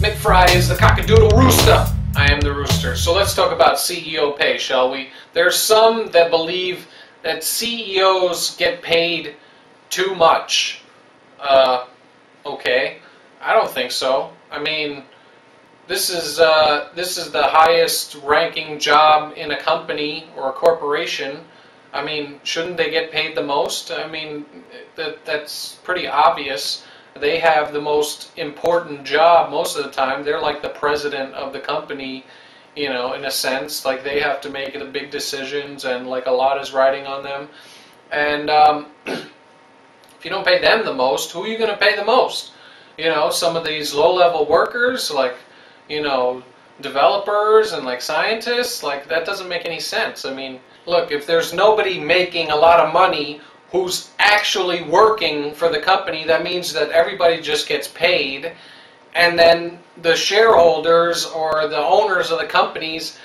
McFry is the cockadoodle rooster. I am the rooster. So let's talk about CEO pay, shall we? There's some that believe that CEOs get paid too much. Okay. I don't think so. I mean, this is the highest ranking job in a company or a corporation. I mean, shouldn't they get paid the most? I mean, that's pretty obvious. They have the most important job most of the time. They're like the president of the company, you know, in a sense. Like, they have to make the big decisions, and like a lot is riding on them. And if you don't pay them the most, who are you going to pay the most? You know, some of these low-level workers, like, you know, developers and like scientists, like, that doesn't make any sense. I mean, look, if there's nobody making a lot of money who's actually working for the company, that means that everybody just gets paid, and then the shareholders or the owners of the companies,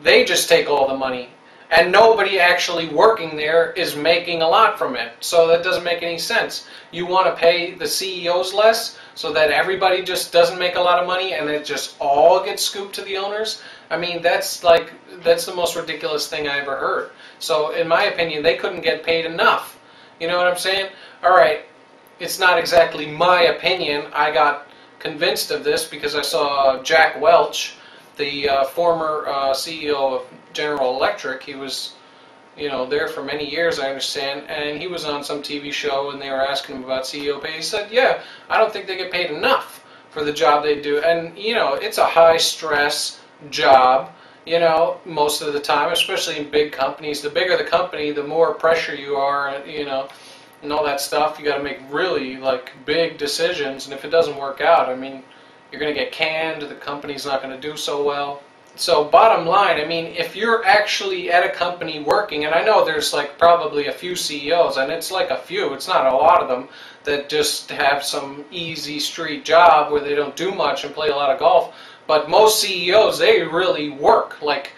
they just take all the money, and nobody actually working there is making a lot from it. So that doesn't make any sense. You want to pay the CEOs less so that everybody just doesn't make a lot of money and it just all gets scooped to the owners? I mean, that's the most ridiculous thing I ever heard. So in my opinion, they couldn't get paid enough. You know what I'm saying? Alright, it's not exactly my opinion. I got convinced of this because I saw Jack Welch, the former CEO of General Electric. He was, you know, there for many years, I understand, and he was on some TV show and they were asking him about CEO pay. He said, yeah, I don't think they get paid enough for the job they do. And, you know, it's a high-stress job, you know, most of the time, especially in big companies. The bigger the company, the more pressure you are, you know, and all that stuff. You got to make really, like, big decisions, and if it doesn't work out, I mean, you're going to get canned, the company's not going to do so well. So bottom line, I mean, if you're actually at a company working, and I know there's like probably a few CEOs, and it's like a few, it's not a lot of them, that just have some easy street job where they don't do much and play a lot of golf. But most CEOs, they really work. Like,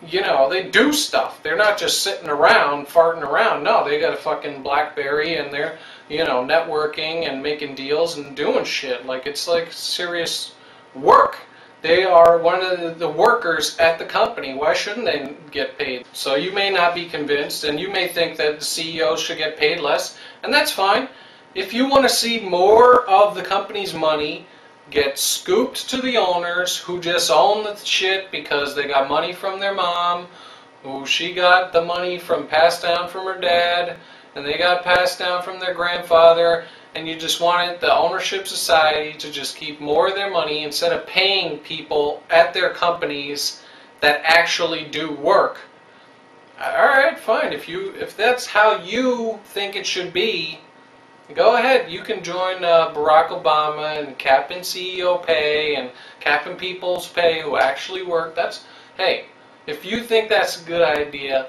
you know, they do stuff. They're not just sitting around, farting around. No, they got a fucking BlackBerry and they're, you know, networking and making deals and doing shit. Like, it's like serious work. They are one of the workers at the company. Why shouldn't they get paid? So you may not be convinced, and you may think that the CEOs should get paid less, and that's fine. If you want to see more of the company's money get scooped to the owners who just own the shit because they got money from their mom, who she got the money from passed down from her dad, and they got passed down from their grandfather, and you just wanted the ownership society to just keep more of their money instead of paying people at their companies that actually do work. Alright, fine. If that's how you think it should be, go ahead. You can join Barack Obama and capping CEO pay and capping people's pay who actually work. Hey, if you think that's a good idea,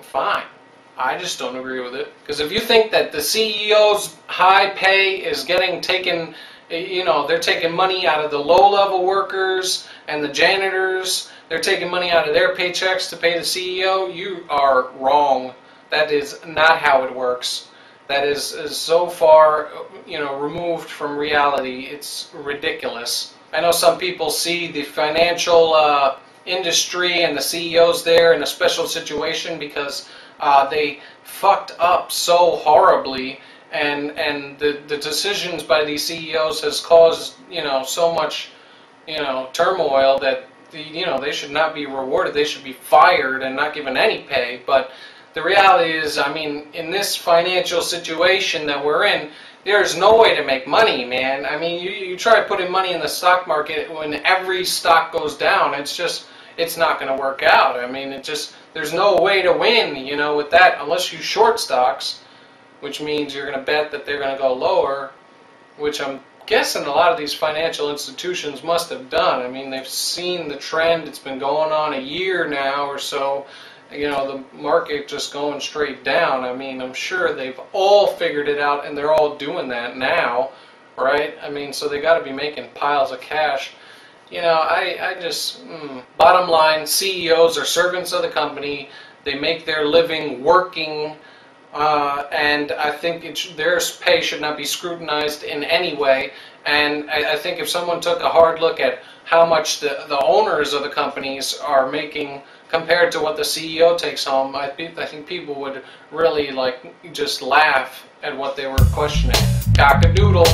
fine. I just don't agree with it. Because if you think that the CEO's high pay is getting taken, you know, they're taking money out of the low-level workers and the janitors, they're taking money out of their paychecks to pay the CEO, you are wrong. That is not how it works. That is so far, you know, removed from reality. It's ridiculous. I know some people see the financial industry and the CEOs there in a special situation because they fucked up so horribly, and the decisions by these CEOs has caused, you know, so much, you know, turmoil that you know, they should not be rewarded. They should be fired and not given any pay. But the reality is, I mean, in this financial situation that we're in, there's no way to make money, man. I mean, you try putting money in the stock market when every stock goes down, it's not going to work out. I mean, there's no way to win, you know, with that, unless you short stocks, which means you're going to bet that they're going to go lower, which I'm guessing a lot of these financial institutions must have done. I mean, they've seen the trend. It's been going on a year now or so, you know, the market just going straight down. I mean, I'm sure they've all figured it out, and they're all doing that now, right? I mean, so they got to be making piles of cash. You know, I just, bottom line, CEOs are servants of the company. They make their living working, and I think their pay should not be scrutinized in any way. And I think if someone took a hard look at how much the owners of the companies are making compared to what the CEO takes home, I think people would really like just laugh at what they were questioning. Cock-a-doodle.